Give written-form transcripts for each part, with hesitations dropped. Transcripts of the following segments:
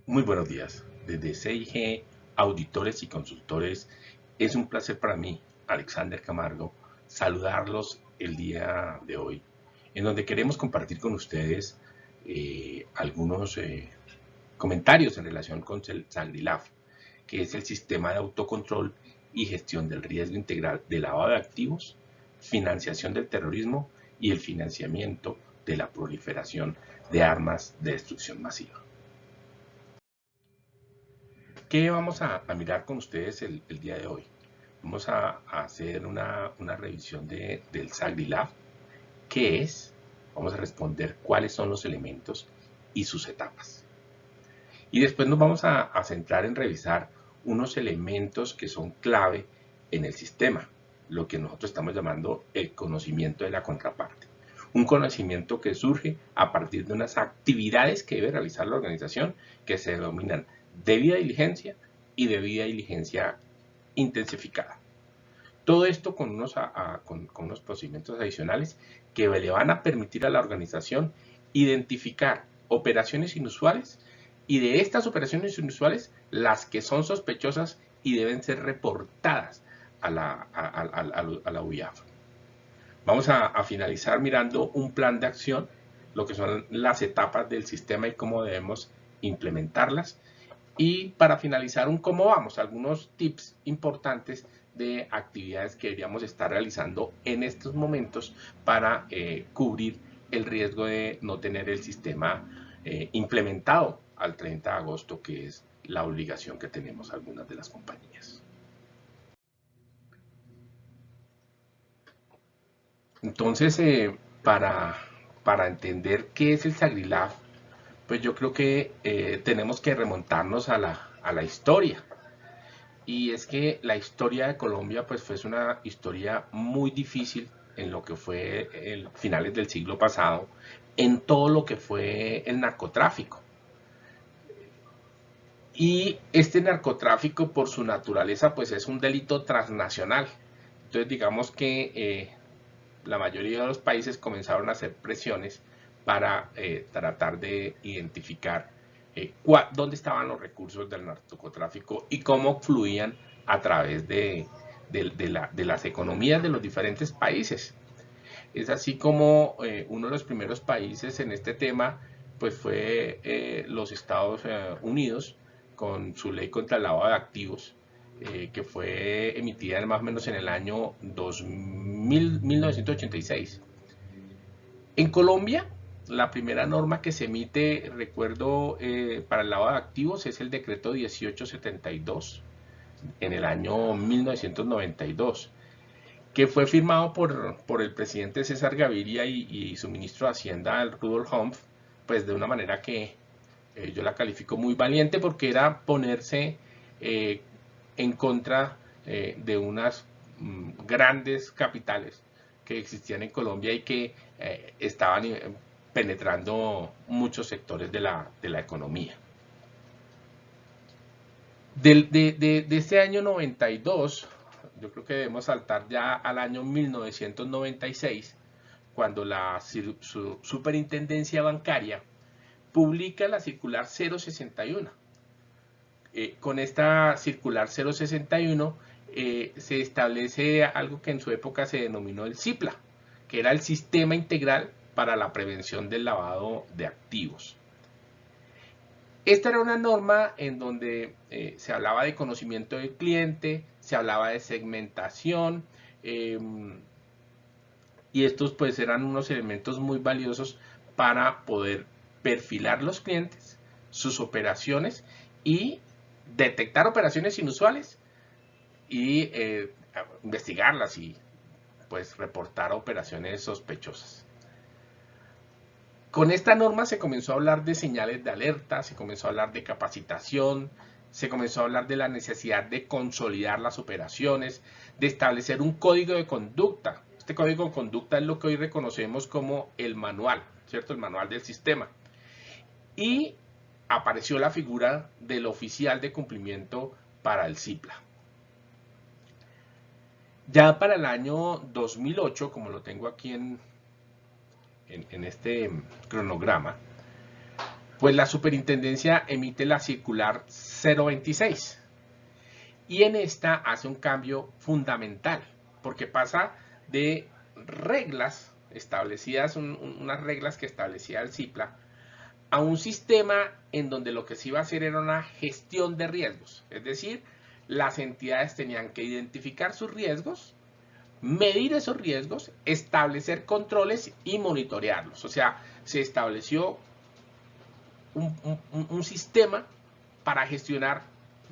Muy buenos días. Desde CIG, auditores y consultores, es un placer para mí, Alexander Camargo, saludarlos el día de hoy, en donde queremos compartir con ustedes algunos comentarios en relación con el SAGDILAF, que es el sistema de autocontrol y gestión del riesgo integral de lavado de activos, financiación del terrorismo y el financiamiento de la proliferación de armas de destrucción masiva. ¿Qué vamos a mirar con ustedes el día de hoy? Vamos a hacer una revisión del SAGDILAF, qué es, vamos a responder cuáles son los elementos y sus etapas. Y después nos vamos a centrar en revisar unos elementos que son clave en el sistema, lo que nosotros estamos llamando el conocimiento de la contraparte. Un conocimiento que surge a partir de unas actividades que debe realizar la organización que se denominan debida diligencia y debida diligencia intensificada. Todo esto con unos procedimientos adicionales que le van a permitir a la organización identificar operaciones inusuales y de estas operaciones inusuales las que son sospechosas y deben ser reportadas a la UIAF. Vamos a finalizar mirando un plan de acción, lo que son las etapas del sistema y cómo debemos implementarlas. Y para finalizar, un cómo vamos, algunos tips importantes de actividades que deberíamos estar realizando en estos momentos para cubrir el riesgo de no tener el sistema implementado al 30 de agosto, que es la obligación que tenemos algunas de las compañías. Entonces, para entender qué es el SAGDILAF, pues yo creo que tenemos que remontarnos a la historia. Y es que la historia de Colombia pues fue una historia muy difícil en lo que fue el finales del siglo pasado, en todo lo que fue el narcotráfico. Y este narcotráfico por su naturaleza pues es un delito transnacional. Entonces digamos que la mayoría de los países comenzaron a hacer presiones para tratar de identificar dónde estaban los recursos del narcotráfico y cómo fluían a través de las economías de los diferentes países. Es así como uno de los primeros países en este tema pues fue los Estados Unidos con su ley contra el lavado de activos, que fue emitida más o menos en el año 1986. En Colombia, la primera norma que se emite, recuerdo, para el lavado de activos es el decreto 1872 en el año 1992, que fue firmado por el presidente César Gaviria y su ministro de Hacienda, el Rudolf Humph, pues de una manera que yo la califico muy valiente porque era ponerse en contra de unas grandes capitales que existían en Colombia y que estaban penetrando muchos sectores de la economía. De este año 92, yo creo que debemos saltar ya al año 1996, cuando la Superintendencia Bancaria publica la circular 061. Con esta circular 061 se establece algo que en su época se denominó el CIPLA, que era el Sistema Integral para la Prevención del Lavado de Activos. Esta era una norma en donde se hablaba de conocimiento del cliente, se hablaba de segmentación, y estos pues eran unos elementos muy valiosos para poder perfilar los clientes, sus operaciones y detectar operaciones inusuales y investigarlas y pues reportar operaciones sospechosas. Con esta norma se comenzó a hablar de señales de alerta, se comenzó a hablar de capacitación, se comenzó a hablar de la necesidad de consolidar las operaciones, de establecer un código de conducta. Este código de conducta es lo que hoy reconocemos como el manual, ¿cierto? El manual del sistema. Y apareció la figura del oficial de cumplimiento para el CIPLA. Ya para el año 2008, como lo tengo aquí en este cronograma, Pues la superintendencia emite la circular 026 y en esta hace un cambio fundamental, porque pasa de reglas establecidas, unas reglas que establecía el CIPLA, a un sistema en donde lo que se iba a hacer era una gestión de riesgos. Es decir, las entidades tenían que identificar sus riesgos, medir esos riesgos, establecer controles y monitorearlos. O sea, se estableció un sistema para gestionar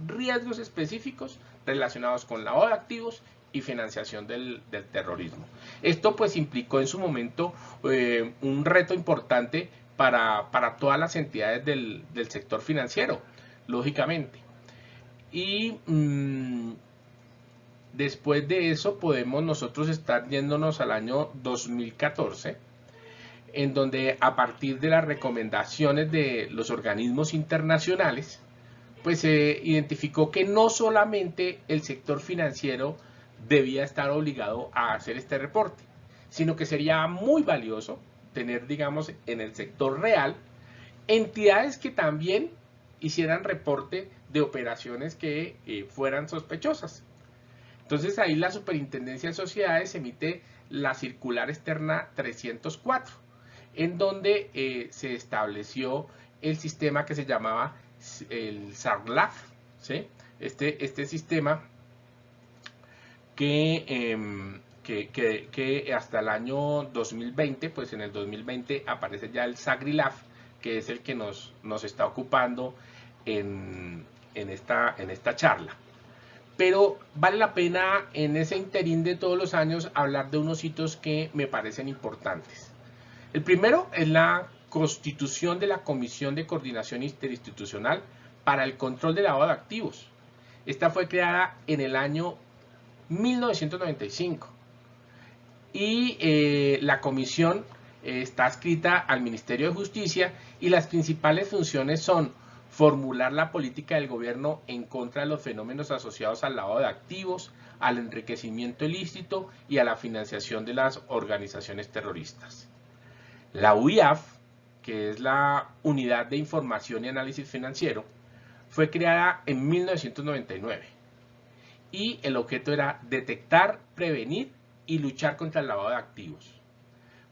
riesgos específicos relacionados con lavado de activos y financiación del terrorismo. Esto pues implicó en su momento un reto importante para todas las entidades del sector financiero, lógicamente. Y después de eso podemos nosotros estar yéndonos al año 2014, en donde a partir de las recomendaciones de los organismos internacionales, pues se identificó que no solamente el sector financiero debía estar obligado a hacer este reporte, sino que sería muy valioso tener, digamos, en el sector real, entidades que también hicieran reporte de operaciones que fueran sospechosas. Entonces ahí la Superintendencia de Sociedades emite la circular externa 304, en donde se estableció el sistema que se llamaba el SARLAF, ¿sí? Este sistema que hasta el año 2020, pues en el 2020 aparece ya el SAGRILAF, que es el que nos está ocupando en esta charla. Pero vale la pena en ese interín de todos los años hablar de unos hitos que me parecen importantes. El primero es la constitución de la Comisión de Coordinación Interinstitucional para el Control del Lavado de Activos. Esta fue creada en el año 1995 y la comisión está adscrita al Ministerio de Justicia y las principales funciones son formular la política del gobierno en contra de los fenómenos asociados al lavado de activos, al enriquecimiento ilícito y a la financiación de las organizaciones terroristas. La UIAF, que es la Unidad de Información y Análisis Financiero, fue creada en 1999 y el objeto era detectar, prevenir y luchar contra el lavado de activos,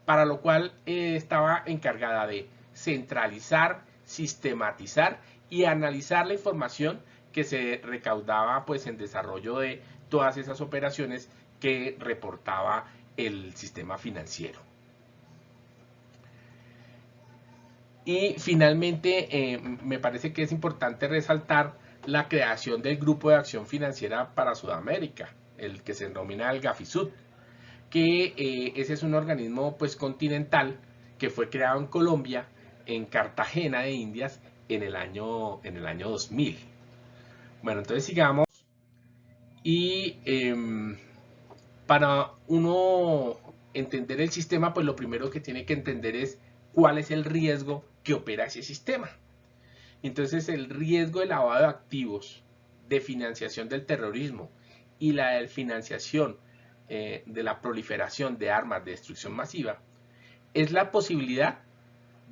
para lo cual estaba encargada de centralizar, sistematizar y analizar la información que se recaudaba pues en desarrollo de todas esas operaciones que reportaba el sistema financiero. Y finalmente me parece que es importante resaltar la creación del Grupo de Acción Financiera para Sudamérica, el que se denomina el GAFISUD, que ese es un organismo pues continental que fue creado en Colombia, en Cartagena de Indias, en el año 2000. Bueno, entonces sigamos. Y para uno entender el sistema, pues lo primero que tiene que entender es cuál es el riesgo que opera ese sistema. Entonces el riesgo de lavado de activos, de financiación del terrorismo y la de financiación de la proliferación de armas de destrucción masiva es la posibilidad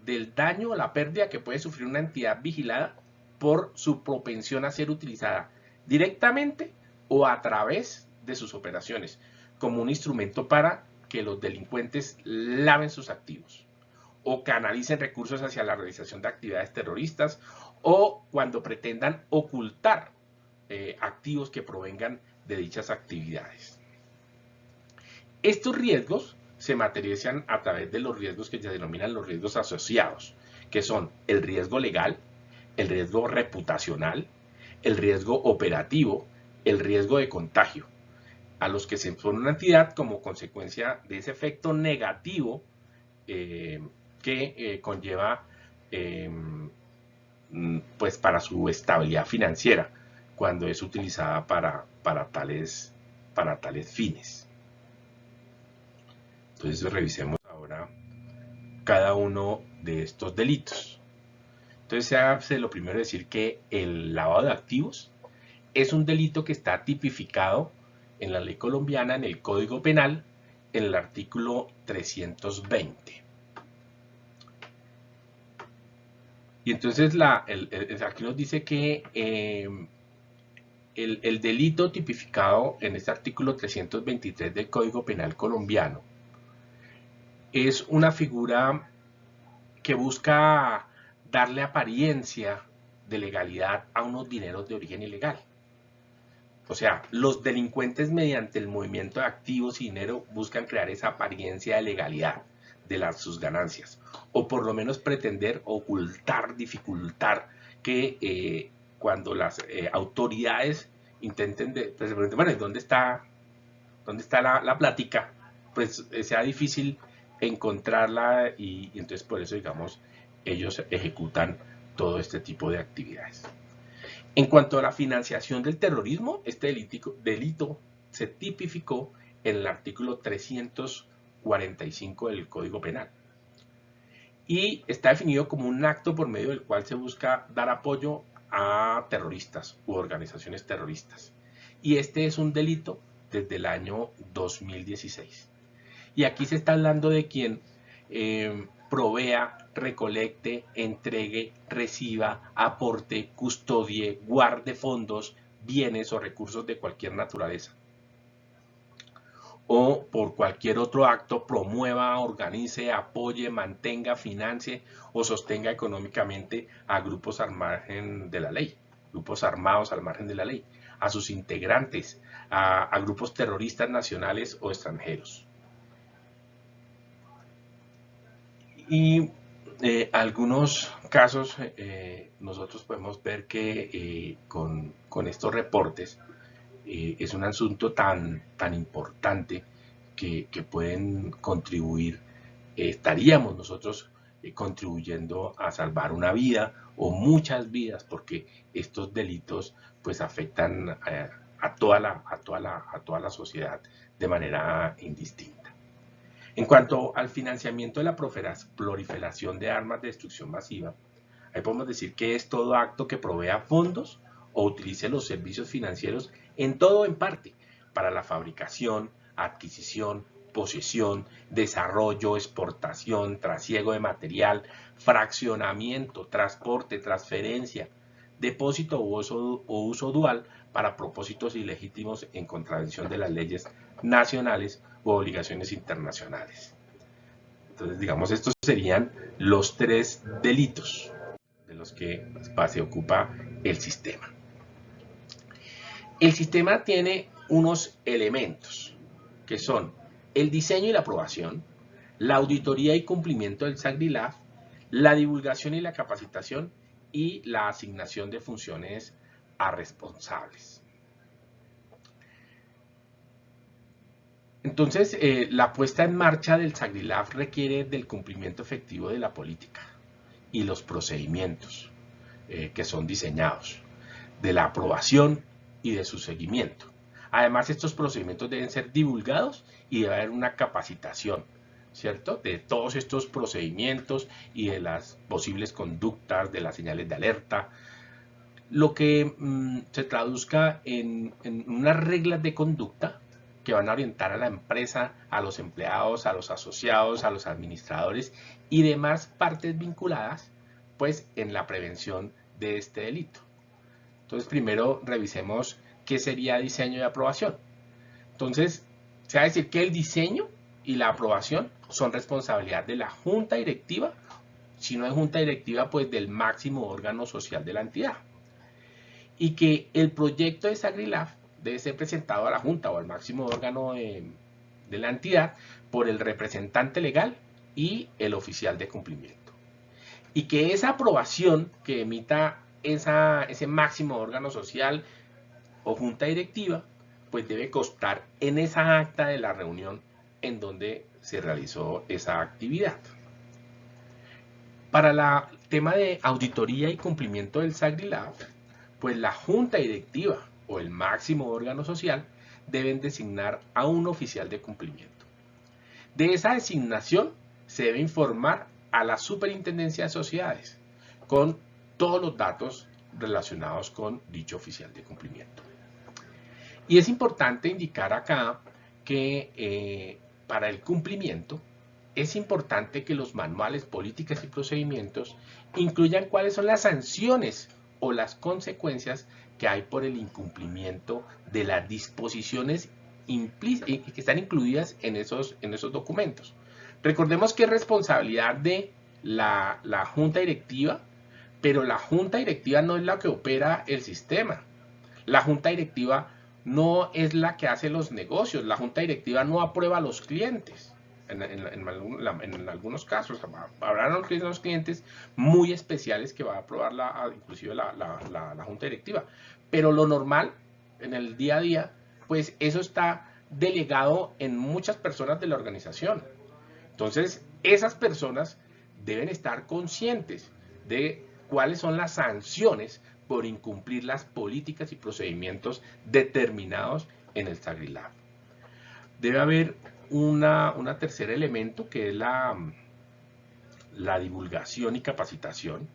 del daño o la pérdida que puede sufrir una entidad vigilada por su propensión a ser utilizada directamente o a través de sus operaciones como un instrumento para que los delincuentes laven sus activos o canalicen recursos hacia la realización de actividades terroristas o cuando pretendan ocultar activos que provengan de dichas actividades. Estos riesgos se materializan a través de los riesgos que se denominan los riesgos asociados, que son el riesgo legal, el riesgo reputacional, el riesgo operativo, el riesgo de contagio, a los que se expone una entidad como consecuencia de ese efecto negativo que conlleva pues para su estabilidad financiera cuando es utilizada para tales fines. Entonces revisemos ahora cada uno de estos delitos. Entonces se hace lo primero decir que el lavado de activos es un delito que está tipificado en la ley colombiana, en el Código Penal, en el artículo 320. Y entonces aquí nos dice que el delito tipificado en este artículo 323 del Código Penal colombiano es una figura que busca darle apariencia de legalidad a unos dineros de origen ilegal. O sea, los delincuentes mediante el movimiento de activos y dinero buscan crear esa apariencia de legalidad de sus ganancias, o por lo menos pretender ocultar, dificultar que cuando las autoridades intenten, pues, bueno, ¿dónde está la plática? Pues sea difícil encontrarla y entonces por eso, digamos, ellos ejecutan todo este tipo de actividades. En cuanto a la financiación del terrorismo, este delito se tipificó en el artículo 345 del Código Penal y está definido como un acto por medio del cual se busca dar apoyo a terroristas u organizaciones terroristas. Y este es un delito desde el año 2016. Y aquí se está hablando de quien provea, recolecte, entregue, reciba, aporte, custodie, guarde fondos, bienes o recursos de cualquier naturaleza. O por cualquier otro acto promueva, organice, apoye, mantenga, financie o sostenga económicamente a grupos al margen de la ley, grupos armados al margen de la ley, a sus integrantes, a grupos terroristas nacionales o extranjeros. Y algunos casos nosotros podemos ver que con estos reportes es un asunto tan importante que pueden contribuir, estaríamos nosotros contribuyendo a salvar una vida o muchas vidas, porque estos delitos pues afectan a toda la sociedad de manera indistinta. En cuanto al financiamiento de la proliferación de armas de destrucción masiva, ahí podemos decir que es todo acto que provea fondos o utilice los servicios financieros en todo o en parte para la fabricación, adquisición, posesión, desarrollo, exportación, trasiego de material, fraccionamiento, transporte, transferencia, depósito o uso dual para propósitos ilegítimos en contravención de las leyes nacionales u obligaciones internacionales. Entonces, digamos, estos serían los tres delitos de los que se ocupa el sistema. El sistema tiene unos elementos que son el diseño y la aprobación, la auditoría y cumplimiento del SAGDILAF, la divulgación y la capacitación y la asignación de funciones a responsables. Entonces, la puesta en marcha del SAGDILAF requiere del cumplimiento efectivo de la política y los procedimientos que son diseñados, de la aprobación y de su seguimiento. Además, estos procedimientos deben ser divulgados y debe haber una capacitación, ¿cierto?, de todos estos procedimientos y de las posibles conductas, de las señales de alerta, lo que se traduzca en unas reglas de conducta que van a orientar a la empresa, a los empleados, a los asociados, a los administradores y demás partes vinculadas, pues, en la prevención de este delito. Entonces, primero revisemos qué sería diseño y aprobación. Entonces, se va a decir que el diseño y la aprobación son responsabilidad de la junta directiva, si no es junta directiva, pues del máximo órgano social de la entidad. Y que el proyecto de SAGDILAF debe ser presentado a la junta o al máximo órgano de la entidad por el representante legal y el oficial de cumplimiento. Y que esa aprobación que emita ese máximo órgano social o junta directiva, pues debe constar en esa acta de la reunión en donde se realizó esa actividad. Para el tema de auditoría y cumplimiento del SAGDILAF, pues la junta directiva o el máximo órgano social deben designar a un oficial de cumplimiento. De esa designación se debe informar a la Superintendencia de Sociedades con todos los datos relacionados con dicho oficial de cumplimiento. Y es importante indicar acá que para el cumplimiento es importante que los manuales, políticas y procedimientos incluyan cuáles son las sanciones o las consecuencias que hay por el incumplimiento de las disposiciones que están incluidas en esos documentos. Recordemos que es responsabilidad de la Junta Directiva, pero la Junta Directiva no es la que opera el sistema. La Junta Directiva no es la que hace los negocios. La Junta Directiva no aprueba a los clientes. En algunos casos habrá unos clientes muy especiales que va a aprobar inclusive la Junta Directiva. Pero lo normal, en el día a día, pues eso está delegado en muchas personas de la organización. Entonces, esas personas deben estar conscientes de cuáles son las sanciones por incumplir las políticas y procedimientos determinados en el SAGRILAB. Debe haber un tercer elemento que es la divulgación y capacitación,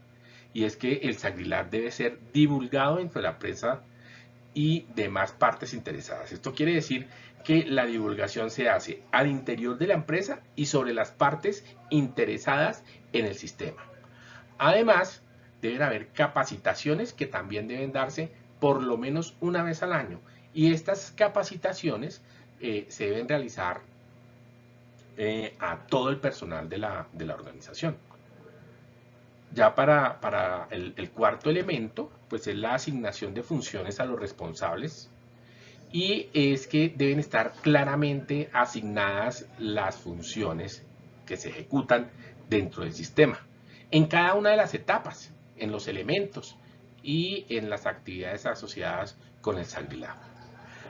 y es que el SAGRILAB debe ser divulgado entre la prensa y demás partes interesadas. Esto quiere decir que la divulgación se hace al interior de la empresa y sobre las partes interesadas en el sistema. Además, deben haber capacitaciones que también deben darse por lo menos una vez al año, y estas capacitaciones se deben realizar a todo el personal de la organización. Ya para el cuarto elemento, pues es la asignación de funciones a los responsables, y es que deben estar claramente asignadas las funciones que se ejecutan dentro del sistema, en cada una de las etapas, en los elementos y en las actividades asociadas con el SAGRILAB.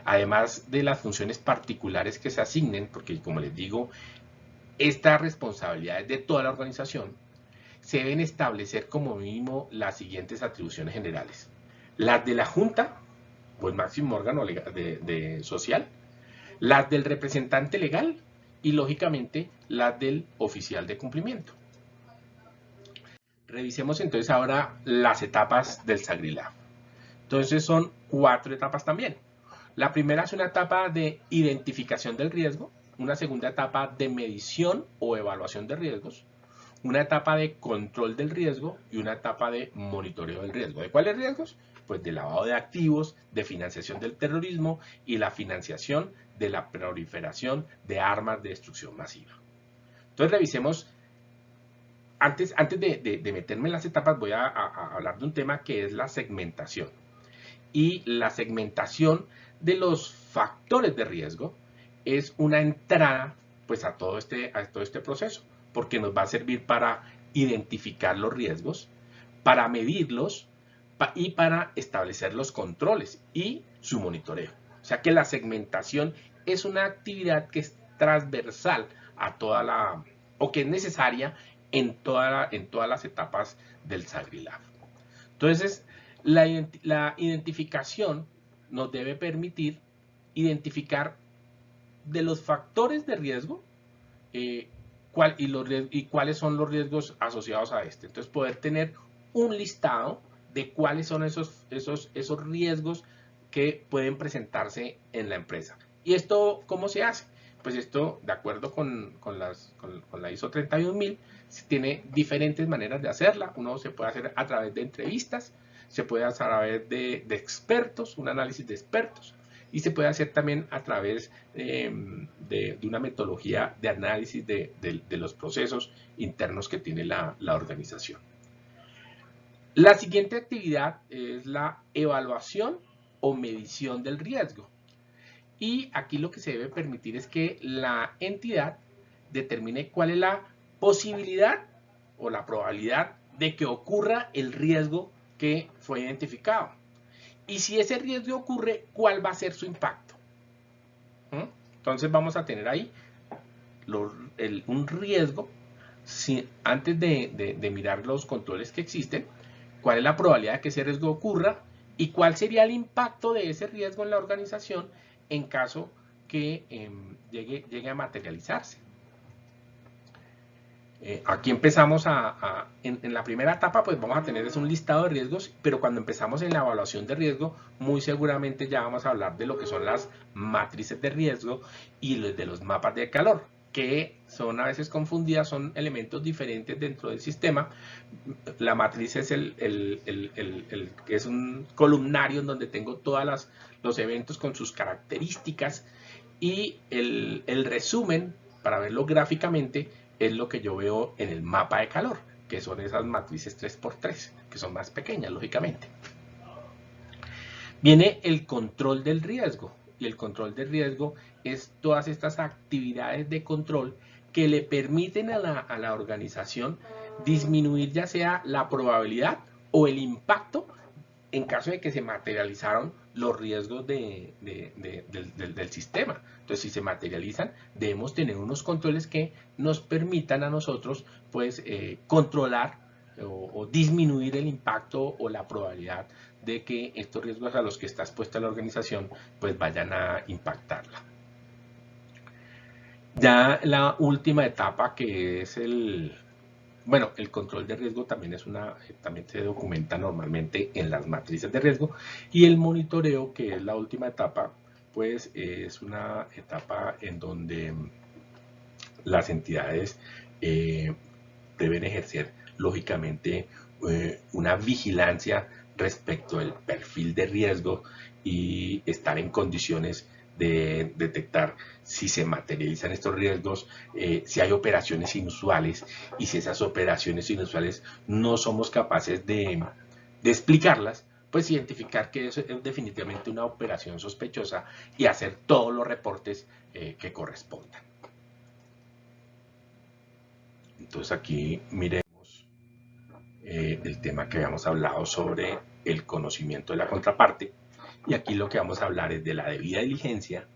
Además de las funciones particulares que se asignen, porque como les digo, estas responsabilidades de toda la organización, se deben establecer como mínimo las siguientes atribuciones generales: las de la Junta o el máximo órgano social, las del representante legal y lógicamente las del oficial de cumplimiento. Revisemos entonces ahora las etapas del SAGRILAB. Entonces son 4 etapas también. La primera es una etapa de identificación del riesgo, una segunda etapa de medición o evaluación de riesgos, una etapa de control del riesgo y una etapa de monitoreo del riesgo. ¿De cuáles riesgos? Pues de lavado de activos, de financiación del terrorismo y la financiación de la proliferación de armas de destrucción masiva. Entonces revisemos, antes de meterme en las etapas, voy a hablar de un tema que es la segmentación. Y la segmentación de los factores de riesgo es una entrada pues a todo este proceso, porque nos va a servir para identificar los riesgos, para medirlos y para establecer los controles y su monitoreo. O sea que la segmentación es una actividad que es transversal a o que es necesaria en todas las etapas del SAGRILAB. Entonces, la identificación nos debe permitir identificar de los factores de riesgo y cuáles son los riesgos asociados a este. Entonces, poder tener un listado de cuáles son esos riesgos que pueden presentarse en la empresa. ¿Y esto cómo se hace? Pues esto, de acuerdo con la ISO 31000, tiene diferentes maneras de hacerla. Uno se puede hacer a través de entrevistas, se puede hacer a través de expertos, un análisis de expertos, y se puede hacer también a través de una metodología de análisis de los procesos internos que tiene la organización. La siguiente actividad es la evaluación o medición del riesgo. Y aquí lo que se debe permitir es que la entidad determine cuál es la posibilidad o la probabilidad de que ocurra el riesgo que fue identificado. Y si ese riesgo ocurre, ¿cuál va a ser su impacto? Entonces vamos a tener ahí un riesgo, antes de mirar los controles que existen, cuál es la probabilidad de que ese riesgo ocurra y cuál sería el impacto de ese riesgo en la organización en caso que llegue a materializarse. Aquí empezamos en la primera etapa, pues vamos a tener un listado de riesgos, pero cuando empezamos en la evaluación de riesgo, muy seguramente ya vamos a hablar de lo que son las matrices de riesgo y de los mapas de calor, que son a veces confundidas, son elementos diferentes dentro del sistema. La matriz es es un columnario en donde tengo todos los eventos con sus características, y el resumen, para verlo gráficamente, es lo que yo veo en el mapa de calor, que son esas matrices 3×3, que son más pequeñas, lógicamente. Viene el control del riesgo, y el control del riesgo es todas estas actividades de control que le permiten a la organización disminuir ya sea la probabilidad o el impacto en caso de que se materializaron los riesgos del sistema. Entonces, si se materializan, debemos tener unos controles que nos permitan a nosotros, pues, controlar o disminuir el impacto o la probabilidad de que estos riesgos a los que está expuesta la organización, pues, vayan a impactarla. Ya la última etapa, que es el control de riesgo, también también se documenta normalmente en las matrices de riesgo, y el monitoreo, que es la última etapa, pues es una etapa en donde las entidades deben ejercer lógicamente una vigilancia respecto al perfil de riesgo y estar en condiciones de detectar si se materializan estos riesgos, si hay operaciones inusuales, y si esas operaciones inusuales no somos capaces de explicarlas, pues identificar que eso es definitivamente una operación sospechosa y hacer todos los reportes que correspondan. Entonces aquí miremos el tema que habíamos hablado sobre el conocimiento de la contraparte, y aquí lo que vamos a hablar es de la debida diligencia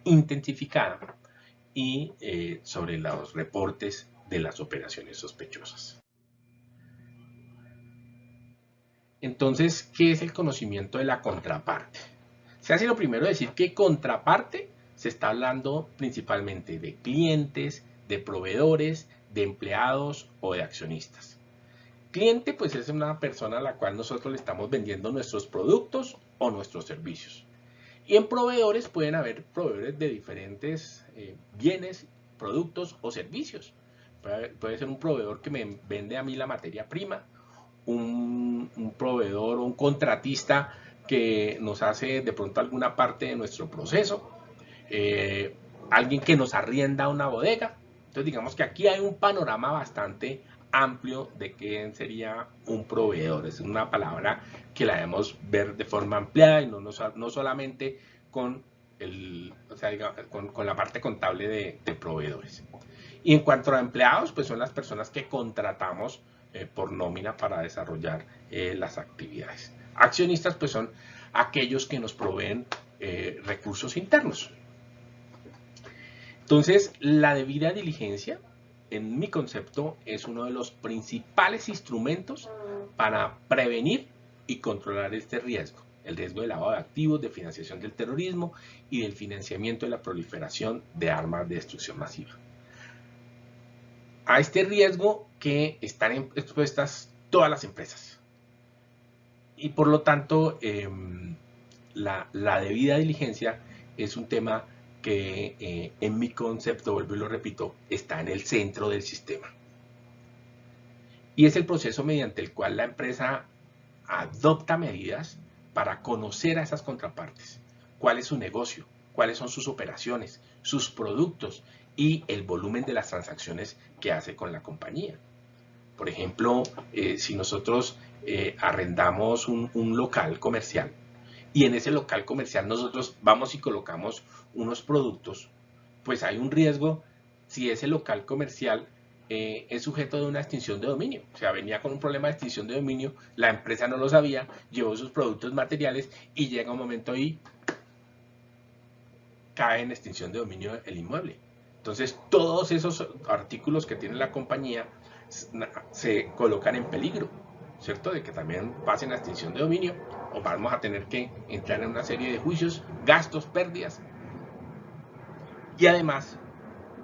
intensificada, y sobre los reportes de las operaciones sospechosas. Entonces, ¿qué es el conocimiento de la contraparte? Se hace lo primero decir que contraparte se está hablando principalmente de clientes, de proveedores, de empleados o de accionistas. Cliente, pues, es una persona a la cual nosotros le estamos vendiendo nuestros productos o nuestros servicios. Y en proveedores pueden haber proveedores de diferentes bienes, productos o servicios. Puede ser un proveedor que me vende a mí la materia prima, un proveedor o un contratista que nos hace de pronto alguna parte de nuestro proceso, alguien que nos arrienda una bodega. Entonces, digamos que aquí hay un panorama bastante amplio de qué sería un proveedor. Es una palabra que la debemos ver de forma ampliada y no solamente con la parte contable de proveedores. Y en cuanto a empleados, pues son las personas que contratamos por nómina para desarrollar las actividades. Accionistas, pues son aquellos que nos proveen recursos internos. Entonces, la debida diligencia, en mi concepto, es uno de los principales instrumentos para prevenir y controlar este riesgo. El riesgo de lavado de activos, de financiación del terrorismo y del financiamiento de la proliferación de armas de destrucción masiva. A este riesgo que están expuestas todas las empresas. Y por lo tanto, la debida diligencia es un tema que en mi concepto, vuelvo y lo repito, está en el centro del sistema. Y es el proceso mediante el cual la empresa adopta medidas para conocer a esas contrapartes. ¿Cuál es su negocio? ¿Cuáles son sus operaciones? Sus productos y el volumen de las transacciones que hace con la compañía. Por ejemplo, si nosotros arrendamos un local comercial, y en ese local comercial nosotros vamos y colocamos unos productos, pues hay un riesgo si ese local comercial es sujeto de una extinción de dominio. O sea, venía con un problema de extinción de dominio, la empresa no lo sabía, llevó sus productos materiales y llega un momento y cae en extinción de dominio el inmueble. Entonces, todos esos artículos que tiene la compañía se colocan en peligro, ¿cierto? De que también pasen a extinción de dominio, o vamos a tener que entrar en una serie de juicios, gastos, pérdidas. Y además,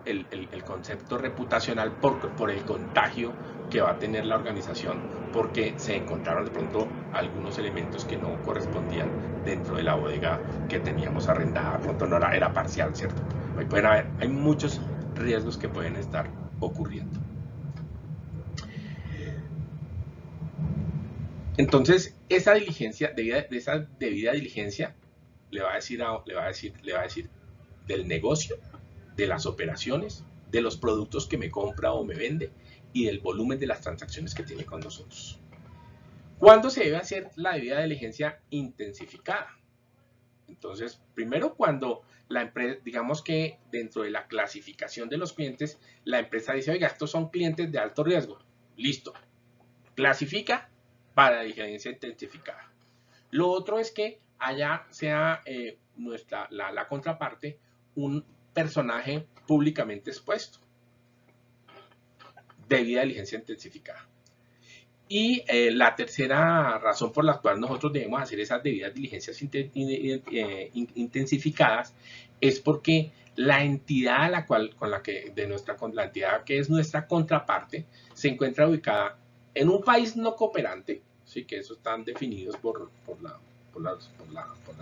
el concepto reputacional por el contagio que va a tener la organización porque se encontraron de pronto algunos elementos que no correspondían dentro de la bodega que teníamos arrendada, de pronto no era parcial, ¿cierto? Hay muchos riesgos que pueden estar ocurriendo. Entonces, esa diligencia, esa debida diligencia, le va a decir del negocio, de las operaciones, de los productos que me compra o me vende y del volumen de las transacciones que tiene con nosotros. ¿Cuándo se debe hacer la debida diligencia intensificada? Entonces, primero cuando la empresa, digamos que dentro de la clasificación de los clientes, la empresa dice, oiga, estos son clientes de alto riesgo. Listo. Clasifica para diligencia intensificada. Lo otro es que allá sea la contraparte un personaje públicamente expuesto. Debida diligencia intensificada. Y la tercera razón por la cual nosotros debemos hacer esas debidas diligencias intensificadas es porque la entidad con la entidad que es nuestra contraparte se encuentra ubicada en un país no cooperante, sí, que esos están definidos por la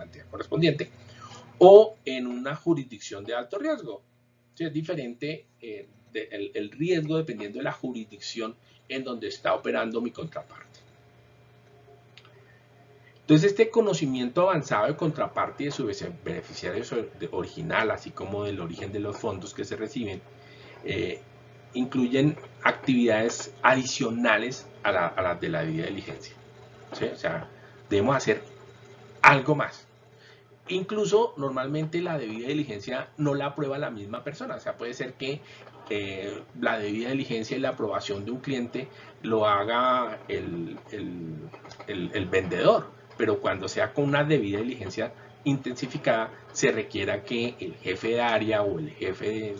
entidad correspondiente, o en una jurisdicción de alto riesgo. Sí, es diferente el riesgo dependiendo de la jurisdicción en donde está operando mi contraparte. Entonces, este conocimiento avanzado de contraparte y de su beneficiario original, así como del origen de los fondos que se reciben, incluyen actividades adicionales a las de la debida diligencia. ¿Sí? O sea, debemos hacer algo más. Incluso normalmente la debida diligencia no la aprueba la misma persona. O sea, puede ser que la debida diligencia y la aprobación de un cliente lo haga el vendedor, pero cuando sea con una debida diligencia intensificada, se requiera que el jefe de área o el jefe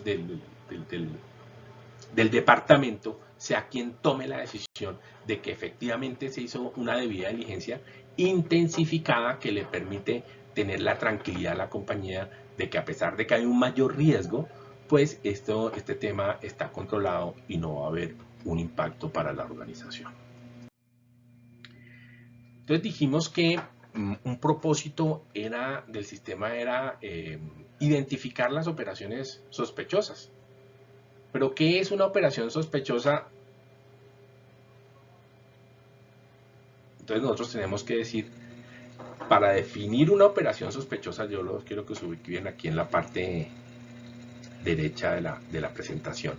del departamento sea quien tome la decisión de que efectivamente se hizo una debida diligencia intensificada que le permite tener la tranquilidad a la compañía de que a pesar de que hay un mayor riesgo, pues este tema está controlado y no va a haber un impacto para la organización. Entonces dijimos que un propósito del sistema era identificar las operaciones sospechosas. ¿Pero qué es una operación sospechosa? Entonces nosotros tenemos que decir, para definir una operación sospechosa, yo los quiero que se ubiquen aquí en la parte derecha de la presentación.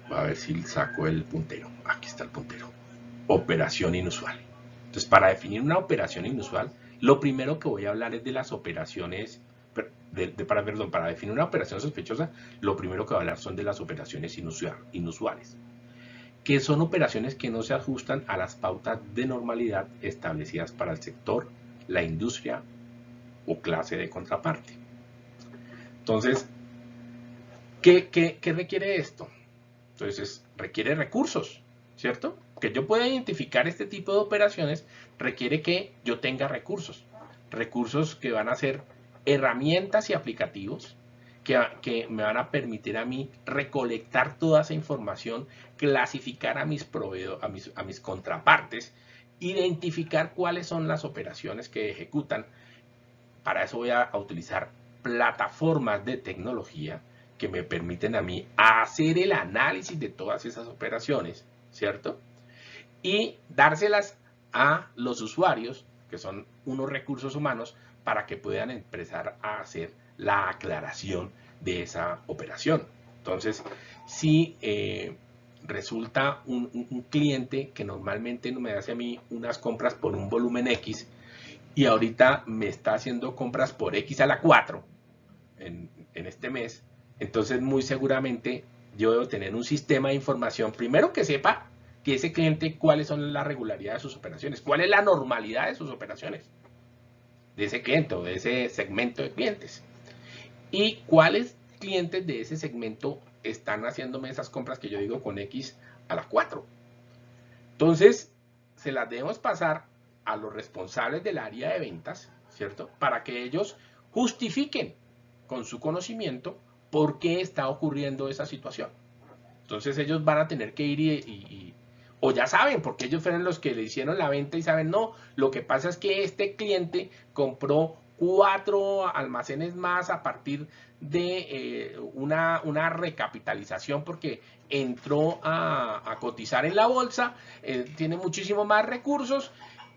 A ver si saco el puntero. Aquí está el puntero. Operación inusual. Entonces, para definir una operación inusual, lo primero que voy a hablar es de las operaciones, para definir una operación sospechosa, lo primero que voy a hablar son de las operaciones inusuales, que son operaciones que no se ajustan a las pautas de normalidad establecidas para el sector, la industria o clase de contraparte. Entonces, ¿qué requiere esto? Entonces, requiere recursos, ¿cierto? Que yo pueda identificar este tipo de operaciones requiere que yo tenga recursos. Recursos que van a ser herramientas y aplicativos que me van a permitir a mí recolectar toda esa información, clasificar a mis proveedores, a mis contrapartes, identificar cuáles son las operaciones que ejecutan. Para eso voy a utilizar plataformas de tecnología que me permiten a mí hacer el análisis de todas esas operaciones, ¿cierto? Y dárselas a los usuarios, que son unos recursos humanos, para que puedan empezar a hacer la aclaración de esa operación. Entonces, si resulta un cliente que normalmente me hace a mí unas compras por un volumen X y ahorita me está haciendo compras por X a la 4 en este mes, entonces muy seguramente yo debo tener un sistema de información, primero que sepa que ese cliente cuáles son las regularidades de sus operaciones, cuál es la normalidad de sus operaciones, de ese cliente o de ese segmento de clientes, y cuáles clientes de ese segmento están haciéndome esas compras que yo digo con X a la 4. Entonces, se las debemos pasar a los responsables del área de ventas, ¿cierto? Para que ellos justifiquen con su conocimiento por qué está ocurriendo esa situación. Entonces ellos van a tener que ir O ya saben, porque ellos fueron los que le hicieron la venta y saben, no, lo que pasa es que este cliente compró 4 almacenes más a partir de una recapitalización porque entró a cotizar en la bolsa, tiene muchísimo más recursos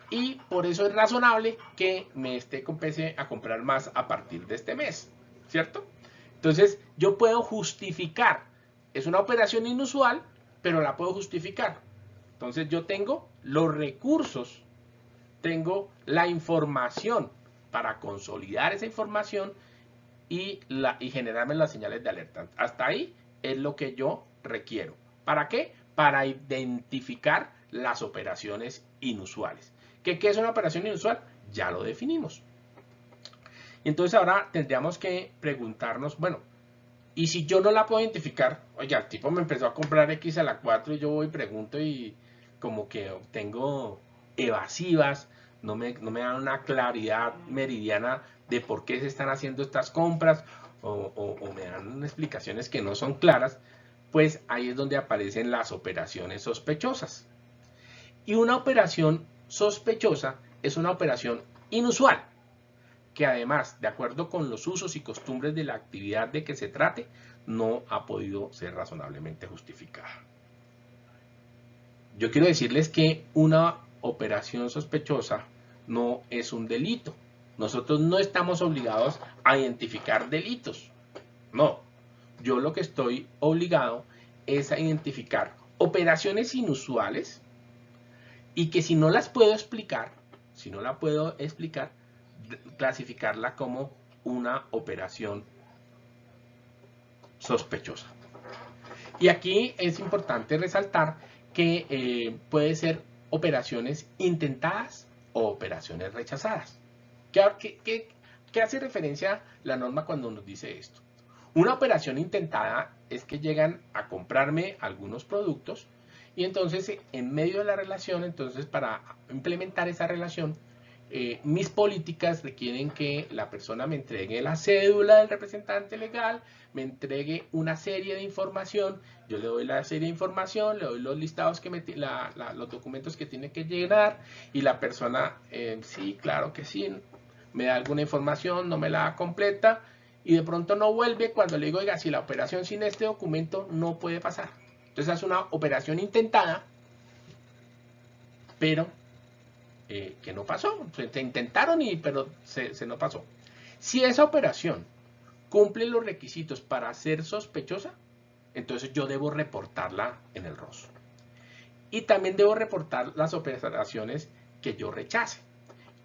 y por eso es razonable que me empiece a comprar más a partir de este mes, ¿cierto? Entonces yo puedo justificar, es una operación inusual, pero la puedo justificar. Entonces yo tengo los recursos, tengo la información para consolidar esa información y generarme las señales de alerta. Hasta ahí es lo que yo requiero. ¿Para qué? Para identificar las operaciones inusuales. ¿Qué es una operación inusual? Ya lo definimos. Entonces ahora tendríamos que preguntarnos, bueno, y si yo no la puedo identificar, oye, el tipo me empezó a comprar X a la 4 y yo voy y pregunto y como que tengo evasivas, no me dan una claridad meridiana de por qué se están haciendo estas compras o me dan explicaciones que no son claras, pues ahí es donde aparecen las operaciones sospechosas. Y una operación sospechosa es una operación inusual, que además, de acuerdo con los usos y costumbres de la actividad de que se trate, no ha podido ser razonablemente justificada. Yo quiero decirles que una operación sospechosa no es un delito. Nosotros no estamos obligados a identificar delitos. No. Yo lo que estoy obligado es a identificar operaciones inusuales y que si no las puedo explicar, clasificarla como una operación sospechosa. Y aquí es importante resaltar que puede ser operaciones intentadas o operaciones rechazadas. ¿Qué hace referencia la norma cuando nos dice esto? Una operación intentada es que llegan a comprarme algunos productos y entonces en medio de la relación, entonces para implementar esa relación, mis políticas requieren que la persona me entregue la cédula del representante legal, me entregue una serie de información, yo le doy la serie de información, le doy los listados que los documentos que tiene que llenar y la persona, sí, claro que sí, me da alguna información, no me la completa y de pronto no vuelve cuando le digo, oiga, si la operación sin este documento no puede pasar. Entonces es una operación intentada, pero que no pasó. Se intentaron, pero se no pasó. Si esa operación cumple los requisitos para ser sospechosa, entonces yo debo reportarla en el ROS. Y también debo reportar las operaciones que yo rechace.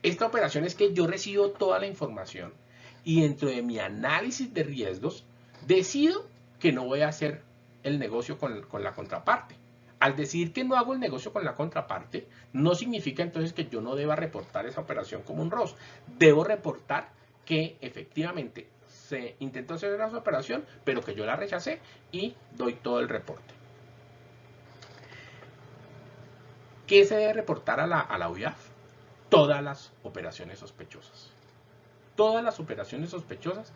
Esta operación es que yo recibo toda la información y dentro de mi análisis de riesgos decido que no voy a hacer el negocio con la contraparte. Al decir que no hago el negocio con la contraparte, no significa entonces que yo no deba reportar esa operación como un ROS. Debo reportar que efectivamente se intentó hacer esa operación, pero que yo la rechacé y doy todo el reporte. ¿Qué se debe reportar a la UIAF? Todas las operaciones sospechosas. Todas las operaciones sospechosas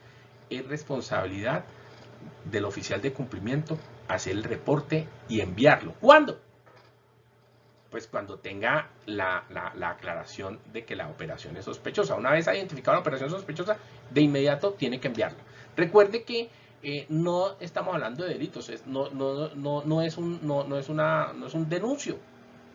es responsabilidad del oficial de cumplimiento hacer el reporte y enviarlo. ¿Cuándo? Pues cuando tenga la aclaración de que la operación es sospechosa. Una vez identificado la operación sospechosa, de inmediato tiene que enviarla. Recuerde que no estamos hablando de delitos, no es un denuncio,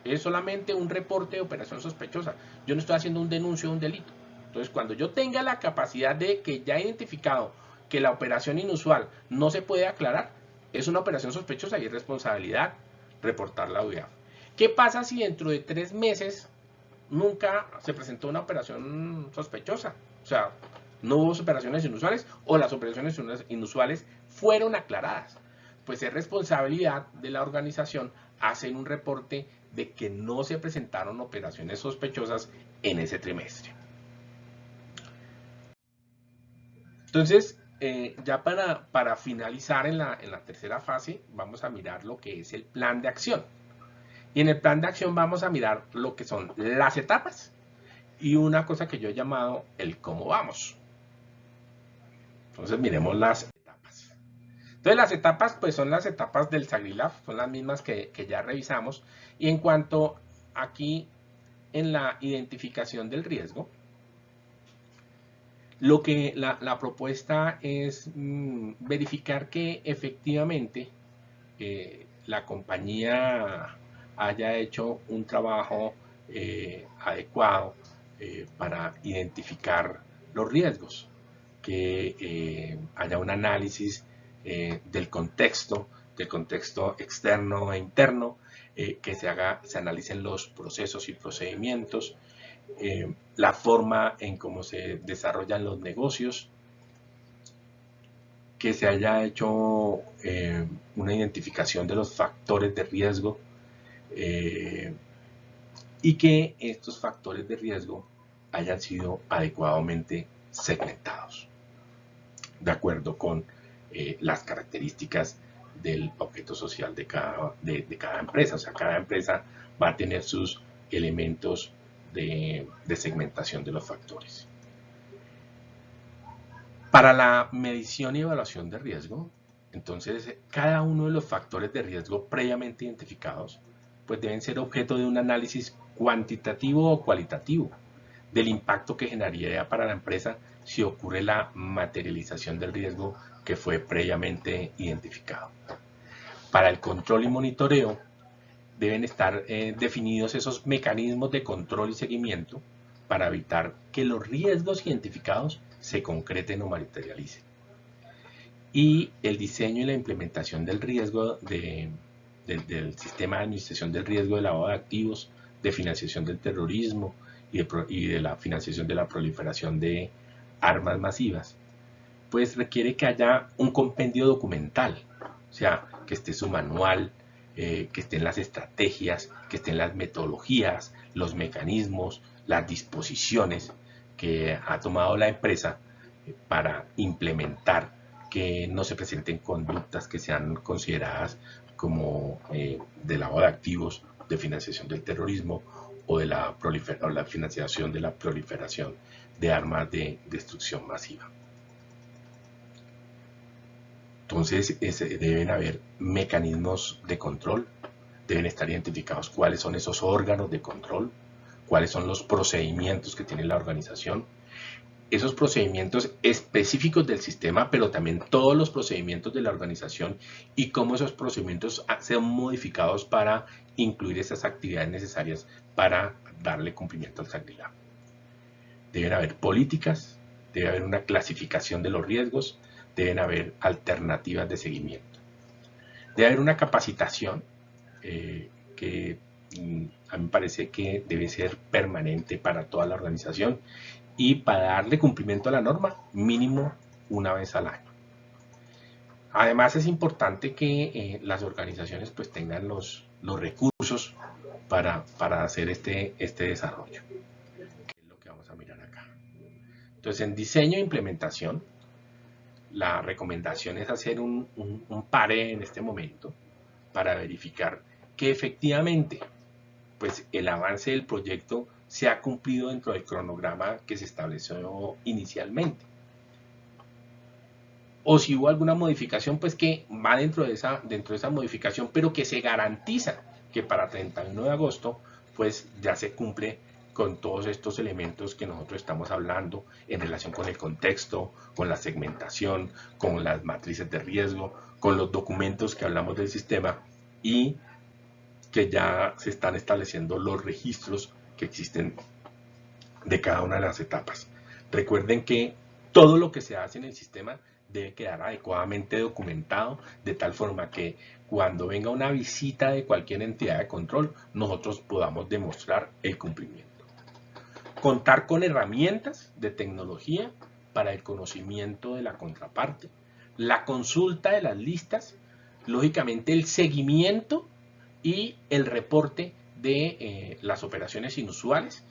es solamente un reporte de operación sospechosa. Yo no estoy haciendo un denuncio de un delito. Entonces, cuando yo tenga la capacidad de que ya he identificado que la operación inusual no se puede aclarar, es una operación sospechosa y es responsabilidad reportarla a UIAF. ¿Qué pasa si dentro de 3 meses nunca se presentó una operación sospechosa? O sea, no hubo operaciones inusuales o las operaciones inusuales fueron aclaradas. Pues es responsabilidad de la organización hacer un reporte de que no se presentaron operaciones sospechosas en ese trimestre. Entonces, ya para finalizar en la tercera fase, vamos a mirar lo que es el plan de acción. Y en el plan de acción vamos a mirar lo que son las etapas y una cosa que yo he llamado el cómo vamos. Entonces, miremos las etapas. Entonces las etapas pues son las etapas del SAGRILAF, son las mismas que ya revisamos. Y en cuanto aquí en la identificación del riesgo, lo que la propuesta es verificar que efectivamente la compañía haya hecho un trabajo adecuado para identificar los riesgos, que haya un análisis del contexto externo e interno, que se analicen los procesos y procedimientos, la forma en cómo se desarrollan los negocios, que se haya hecho una identificación de los factores de riesgo y que estos factores de riesgo hayan sido adecuadamente segmentados de acuerdo con las características del objeto social de cada empresa. O sea, cada empresa va a tener sus elementos de segmentación de los factores. Para la medición y evaluación de riesgo, entonces cada uno de los factores de riesgo previamente identificados pues deben ser objeto de un análisis cuantitativo o cualitativo del impacto que generaría para la empresa si ocurre la materialización del riesgo que fue previamente identificado. Para el control y monitoreo deben estar definidos esos mecanismos de control y seguimiento para evitar que los riesgos identificados se concreten o materialicen. Y el diseño y la implementación del riesgo del sistema de administración del riesgo de lavado de activos, de financiación del terrorismo y de la financiación de la proliferación de armas masivas, pues requiere que haya un compendio documental, o sea, que esté su manual, que estén las estrategias, que estén las metodologías, los mecanismos, las disposiciones que ha tomado la empresa para implementar que no se presenten conductas que sean consideradas como de lavado de activos, de financiación del terrorismo o de la financiación de la proliferación de armas de destrucción masiva. Entonces deben haber mecanismos de control, deben estar identificados cuáles son esos órganos de control, cuáles son los procedimientos que tiene la organización, esos procedimientos específicos del sistema, pero también todos los procedimientos de la organización y cómo esos procedimientos sean modificados para incluir esas actividades necesarias para darle cumplimiento al SAGRILAF. Deben haber políticas, debe haber una clasificación de los riesgos, deben haber alternativas de seguimiento. Debe haber una capacitación que a mí me parece que debe ser permanente para toda la organización y para darle cumplimiento a la norma mínimo una vez al año. Además es importante que las organizaciones pues tengan los recursos para hacer este desarrollo, que es lo que vamos a mirar acá. Entonces en diseño e implementación, la recomendación es hacer un pare en este momento para verificar que efectivamente pues el avance del proyecto se ha cumplido dentro del cronograma que se estableció inicialmente. O si hubo alguna modificación, pues que va dentro de esa modificación, pero que se garantiza que para 31 de agosto, pues ya se cumple con todos estos elementos que nosotros estamos hablando en relación con el contexto, con la segmentación, con las matrices de riesgo, con los documentos que hablamos del sistema y que ya se están estableciendo los registros que existen de cada una de las etapas. Recuerden que todo lo que se hace en el sistema debe quedar adecuadamente documentado de tal forma que cuando venga una visita de cualquier entidad de control, nosotros podamos demostrar el cumplimiento. Contar con herramientas de tecnología para el conocimiento de la contraparte, la consulta de las listas, lógicamente el seguimiento y el reporte de las operaciones inusuales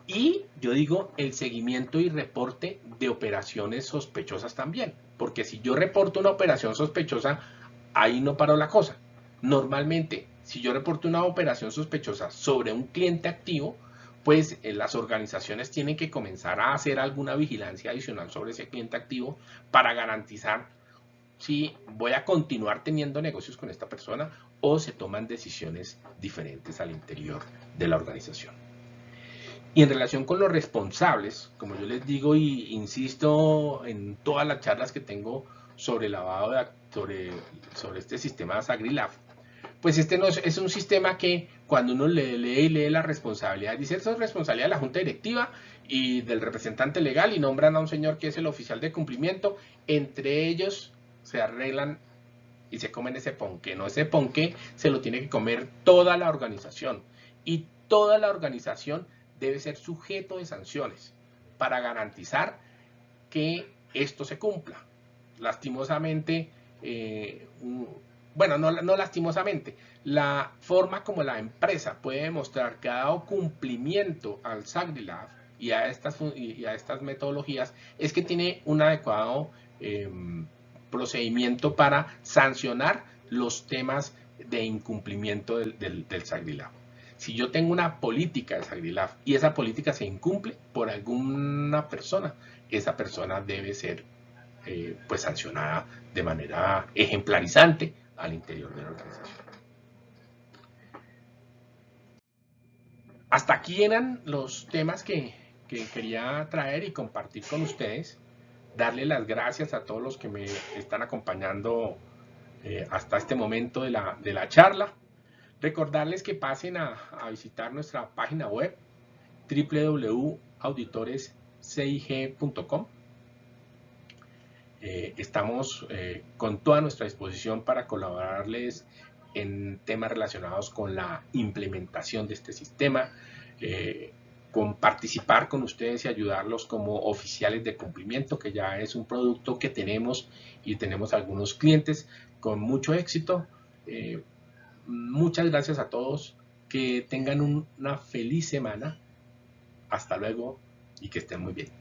y yo digo el seguimiento y reporte de operaciones sospechosas también, porque si yo reporto una operación sospechosa, ahí no paró la cosa. Normalmente, si yo reporto una operación sospechosa sobre un cliente activo, pues las organizaciones tienen que comenzar a hacer alguna vigilancia adicional sobre ese cliente activo para garantizar si voy a continuar teniendo negocios con esta persona o se toman decisiones diferentes al interior de la organización. Y en relación con los responsables, como yo les digo y insisto en todas las charlas que tengo sobre lavado sobre este sistema SagriLab, pues este no es un sistema que cuando uno lee la responsabilidad, dice eso es responsabilidad de la junta directiva y del representante legal y nombran a un señor que es el oficial de cumplimiento, entre ellos se arreglan y se comen ese ponqué. No, ese ponqué se lo tiene que comer toda la organización y toda la organización debe ser sujeto de sanciones para garantizar que esto se cumpla. Lastimosamente, bueno, no lastimosamente, la forma como la empresa puede demostrar que ha dado cumplimiento al SagriLab y a estas metodologías es que tiene un adecuado procedimiento para sancionar los temas de incumplimiento del SagriLab. Si yo tengo una política de SagriLab y esa política se incumple por alguna persona, esa persona debe ser pues sancionada de manera ejemplarizante al interior de la organización. Hasta aquí eran los temas que quería traer y compartir con ustedes. Darle las gracias a todos los que me están acompañando hasta este momento de la charla. Recordarles que pasen a visitar nuestra página web www.auditorescig.com. Estamos con toda nuestra disposición para colaborarles en temas relacionados con la implementación de este sistema, con participar con ustedes y ayudarlos como oficiales de cumplimiento, que ya es un producto que tenemos y tenemos algunos clientes con mucho éxito. Muchas gracias a todos, que tengan una feliz semana. Hasta luego y que estén muy bien.